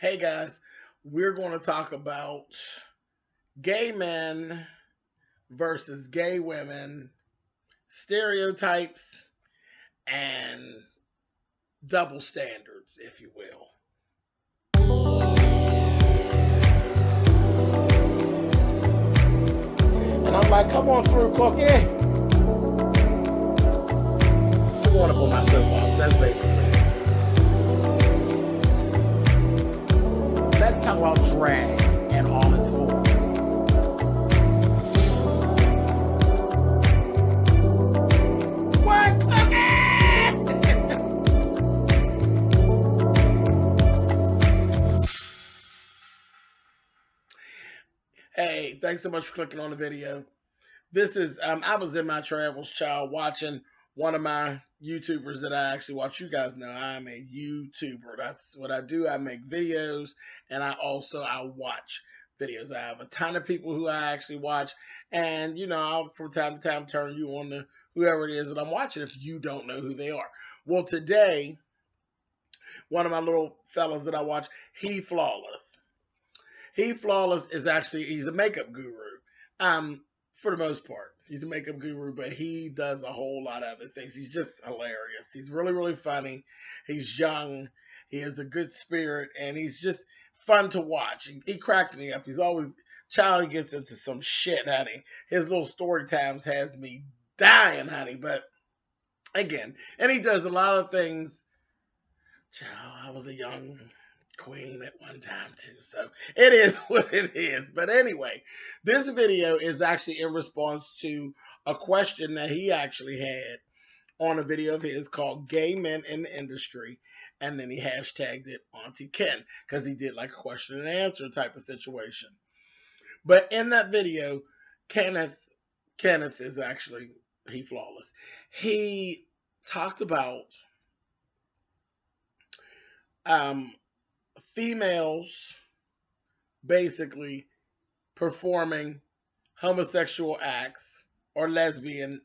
Hey guys, we're going to talk about gay men versus gay women, stereotypes, and double standards, if you will. And I'm like, come on through, Cookie. I'm going up on my soapbox. That's basically it. Let's talk about drag and all its forms. What, Hey, thanks so much for clicking on the video. This is I was in my travels, child, watching one of my YouTubers that I actually watch. You guys know I'm a YouTuber. That's what I do. I make videos, and I watch videos. I have a ton of people who I actually watch, and I'll from time to time turn you on to whoever it is that I'm watching if you don't know who they are. Well, today, one of my little fellas that I watch, HeFlawless. HeFlawless is actually he's a makeup guru. For the most part, he's a makeup guru, but he does a whole lot of other things. He's just hilarious. He's really, really funny. He's young. He has a good spirit, and he's just fun to watch. He cracks me up. He's always Charlie gets into some shit, honey. His little story times has me dying, honey. But again, and he does a lot of things. Child, I was a young queen at one time too, so it is what it is. But anyway, this video is actually in response to a question that he actually had on a video of his called Gay Men in the Industry, and then he hashtagged it Auntie Ken because he did like a question and answer type of situation. But in that video, Kenneth is actually HeFlawless. He talked about um females basically performing homosexual acts or lesbian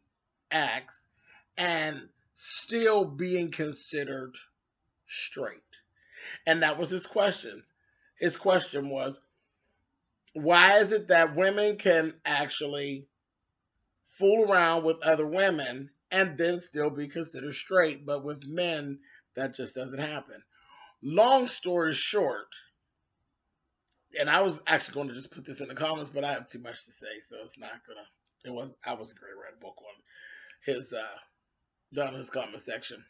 acts and still being considered straight. And that was his question. His question was, why is it that women can actually fool around with other women and then still be considered straight, but with men, that just doesn't happen? Long story short, and I was actually going to just put this in the comments, but I have too much to say, so it's not gonna. I wasn't going to write a book on his down in his comment section.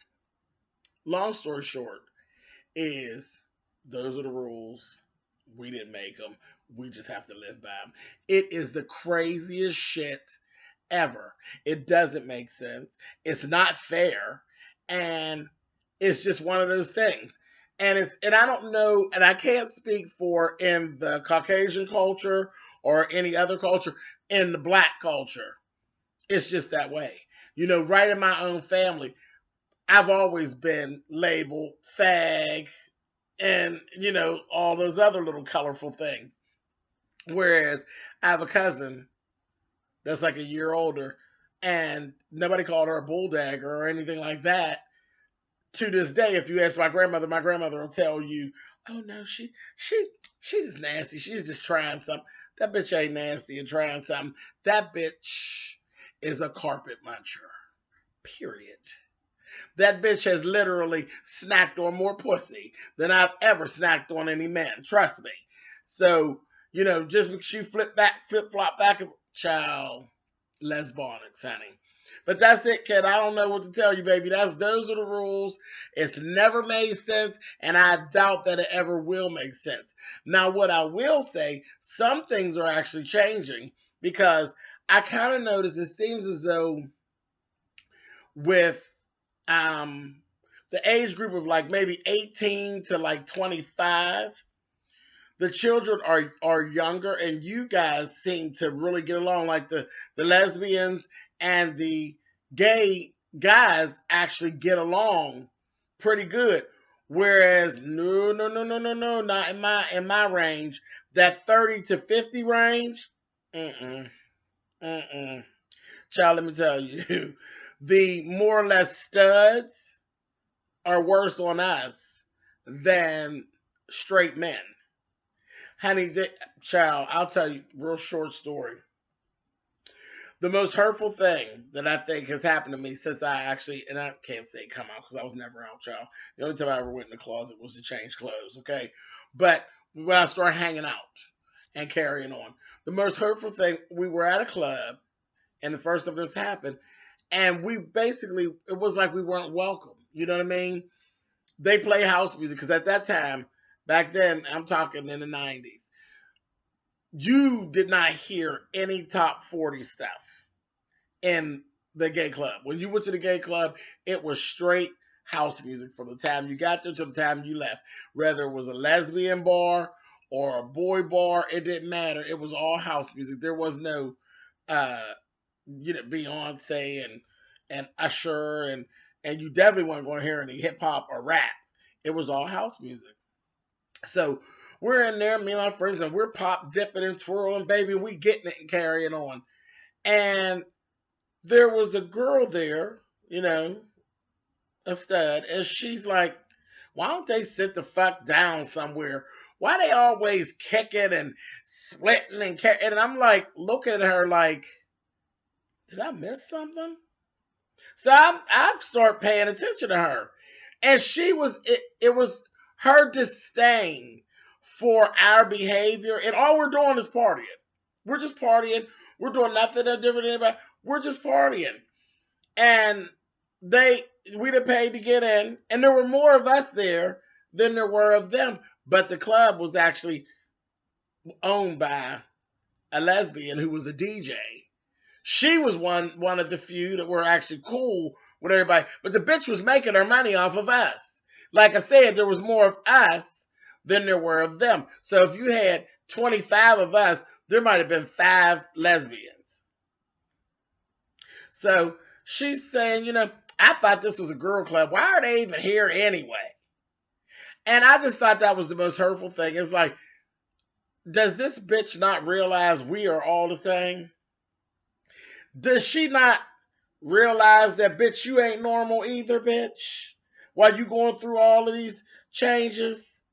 Long story short is those are the rules. We didn't make them. We just have to live by them. It is the craziest shit ever. It doesn't make sense. It's not fair, and it's just one of those things. And I don't know, and I can't speak for in the Caucasian culture or any other culture. In the black culture, it's just that way. Right in my own family, I've always been labeled fag and all those other little colorful things. Whereas I have a cousin that's like a year older, and nobody called her a bulldagger or anything like that. To this day, if you ask my grandmother will tell you, "Oh no, she's just nasty. She's just trying something. That bitch ain't nasty and trying something. That bitch is a carpet muncher. Period. That bitch has literally snacked on more pussy than I've ever snacked on any man. Trust me. So just because she flip flop back, child, lesbonics, honey." But that's it, kid. I don't know what to tell you, baby. Those are the rules. It's never made sense, and I doubt that it ever will make sense. Now, what I will say, some things are actually changing because I kind of notice it seems as though with the age group of like maybe 18 to like 25, the children are younger, and you guys seem to really get along. Like the lesbians and the gay guys actually get along pretty good. Whereas no, not in my range. That 30 to 50 range, mm-mm, mm-mm. Child, let me tell you, the more or less studs are worse on us than straight men. Honey, child, I'll tell you a real short story. The most hurtful thing that I think has happened to me since I actually, and I can't say come out because I was never out, child. The only time I ever went in the closet was to change clothes, okay? But when I started hanging out and carrying on, the most hurtful thing, we were at a club and the first of this happened, and we basically, it was like we weren't welcome. You know what I mean? They play house music because at that time, back then, I'm talking in the 90s, you did not hear any top 40 stuff in the gay club. When you went to the gay club, it was straight house music from the time you got there to the time you left. Whether it was a lesbian bar or a boy bar, it didn't matter. It was all house music. There was no uh Beyonce and Usher and you definitely weren't going to hear any hip hop or rap. It was all house music. So we're in there, me and my friends, and we're pop dipping and twirling, baby, and we getting it and carrying on. And there was a girl there, a stud, and she's like, why don't they sit the fuck down somewhere? Why they always kicking and splitting and I'm like looking at her like, did I miss something? So I've started paying attention to her. And it was her disdain for our behavior. And all we're doing is partying. We're just partying. We're doing nothing different than anybody. We're just partying. And we done paid to get in. And there were more of us there than there were of them. But the club was actually owned by a lesbian who was a DJ. She was one of the few that were actually cool with everybody. But the bitch was making her money off of us. Like I said, there was more of us than there were of them. So if you had 25 of us, there might have been 5 lesbians. So she's saying, I thought this was a girl club. Why are they even here anyway? And I just thought that was the most hurtful thing. It's like, does this bitch not realize we are all the same? Does she not realize that, bitch, you ain't normal either, bitch? While you going through all of these changes,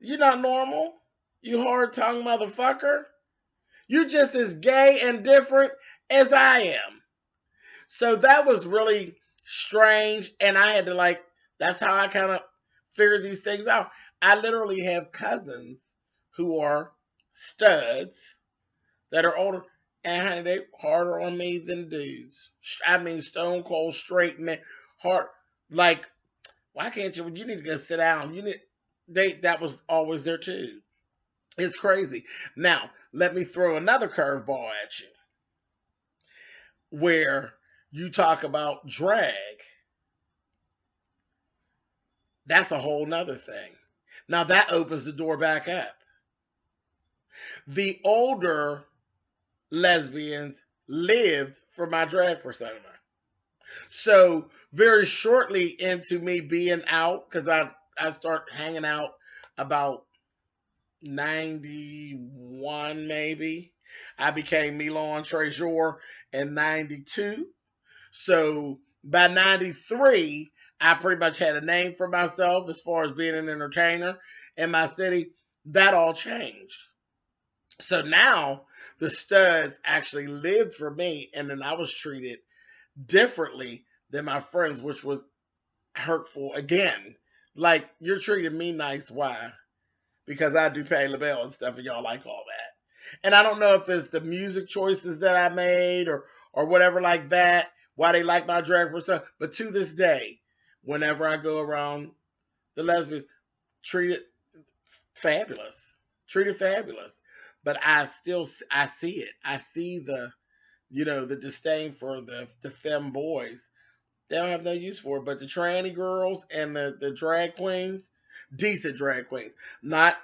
you're not normal. You hard-tongued motherfucker. You just as gay and different as I am. So that was really strange, and I had to that's how I kind of figured these things out. I literally have cousins who are studs that are older. And honey, they harder on me than dudes. I mean, stone cold straight men. Hard, why can't you? You need to go sit down. That was always there too. It's crazy. Now, let me throw another curveball at you. Where you talk about drag. That's a whole nother thing. Now that opens the door back up. The older lesbians lived for my drag persona. So very shortly into me being out, because I start hanging out about 91 maybe. I became Milan Trejor in 92. So by 93, I pretty much had a name for myself as far as being an entertainer in my city. That all changed. So now the studs actually lived for me, and then I was treated differently than my friends, which was hurtful again. Like, you're treating me nice. Why? Because I do pay LaBelle and stuff, and y'all like all that. And I don't know if it's the music choices that I made or whatever like that, why they like my drag persona. But to this day, whenever I go around the lesbians, treated fabulous. Treated fabulous. But I see it. I see the disdain for the femme boys. They don't have no use for it. But the tranny girls and the drag queens, decent drag queens, not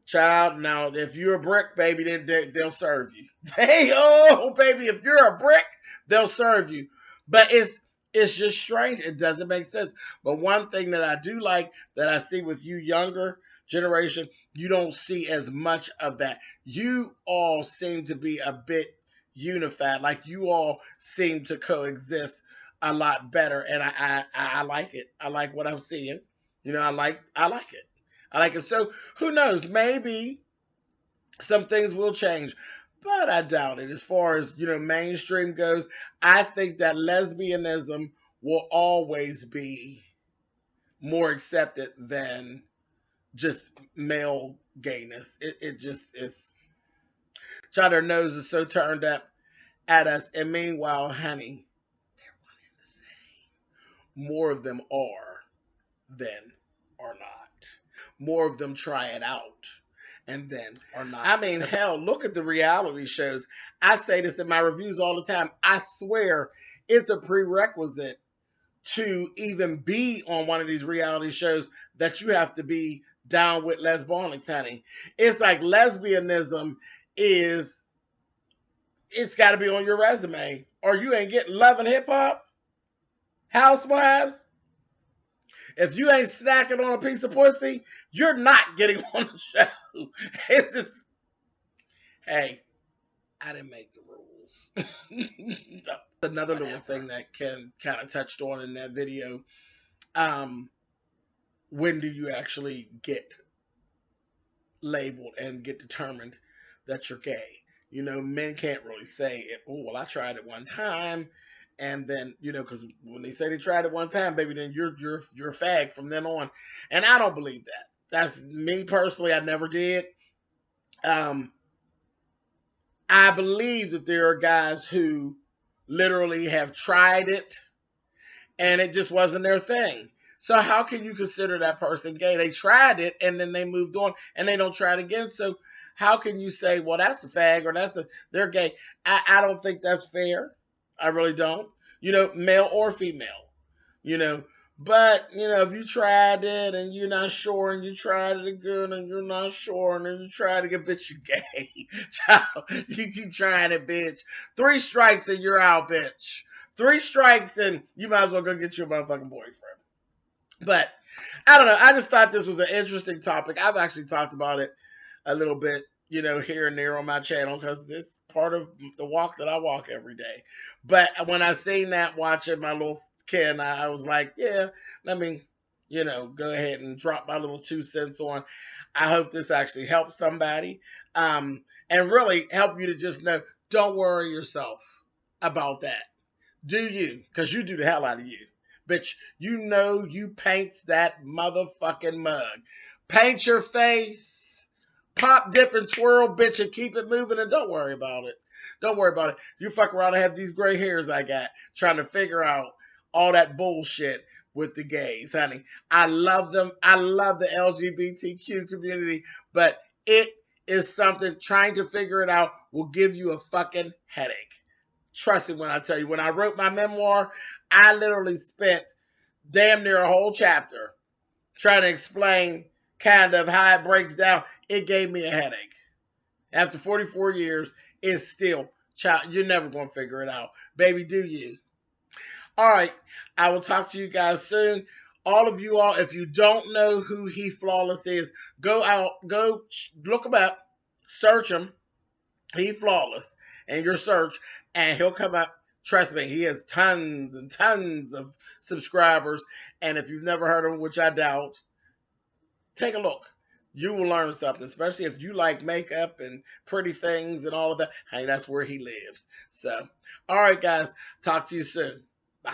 child. Now, if you're a brick, baby, then they'll serve you. Baby, if you're a brick, they'll serve you. But it's just strange. It doesn't make sense. But one thing that I do like that I see with you younger generation, you don't see as much of that. You all seem to be a bit unified. Like, you all seem to coexist a lot better, and I like it. I like what I'm seeing. I like it. I like it. So who knows? Maybe some things will change, but I doubt it. As far as mainstream goes, I think that lesbianism will always be more accepted than just male gayness. It just is. Child, their nose is so turned up at us, and meanwhile, honey, they're one and the same. More of them are than are not. More of them try it out and then are not. I mean, hell, look at the reality shows. I say this in my reviews all the time. I swear it's a prerequisite to even be on one of these reality shows that you have to be down with lesbonics, honey. It's like lesbianism is, it's got to be on your resume, or you ain't getting Love and Hip Hop, Housewives. If you ain't snacking on a piece of pussy, you're not getting on the show. It's just, hey, I didn't make the rules. Another little thing that Ken kind of touched on in that video. When do you actually get labeled and get determined that you're gay? Men can't really say it. Oh, well, I tried it one time, and then because when they say they tried it one time, baby, then you're a fag from then on. And I don't believe that. That's me personally. I never did. I believe that there are guys who literally have tried it and it just wasn't their thing. So how can you consider that person gay? They tried it and then they moved on and they don't try it again. So how can you say, well, that's a fag or they're gay? I don't think that's fair. I really don't. Male or female. But if you tried it and you're not sure, and you tried it again and you're not sure, and then you try it again, bitch, you gay. Child, you keep trying it, bitch. 3 strikes and you're out, bitch. 3 strikes and you might as well go get your motherfucking boyfriend. But I don't know. I just thought this was an interesting topic. I've actually talked about it a little bit, here and there on my channel because it's part of the walk that I walk every day. But when I seen that watching my little Ken, I was like, yeah, let me, go ahead and drop my little 2 cents on. I hope this actually helps somebody, and really help you to just know, don't worry yourself about that. Do you? Because you do the hell out of you. Bitch, you paint that motherfucking mug. Paint your face, pop, dip, and twirl, bitch, and keep it moving, and don't worry about it. Don't worry about it. You fuck around and have these gray hairs I got, trying to figure out all that bullshit with the gays, honey. I love them. I love the LGBTQ community, but it is something, trying to figure it out will give you a fucking headache. Trust me when I tell you, when I wrote my memoir, I literally spent damn near a whole chapter trying to explain kind of how it breaks down. It gave me a headache. After 44 years, it's still, child, you're never going to figure it out. Baby, do you? All right. I will talk to you guys soon. All of you all, if you don't know who HeFlawless is, go look him up, search him, HeFlawless, in your search, and he'll come up. Trust me, he has tons and tons of subscribers. And if you've never heard of him, which I doubt, take a look. You will learn something, especially if you like makeup and pretty things and all of that. Hey, that's where he lives. So, all right, guys, talk to you soon. Bye.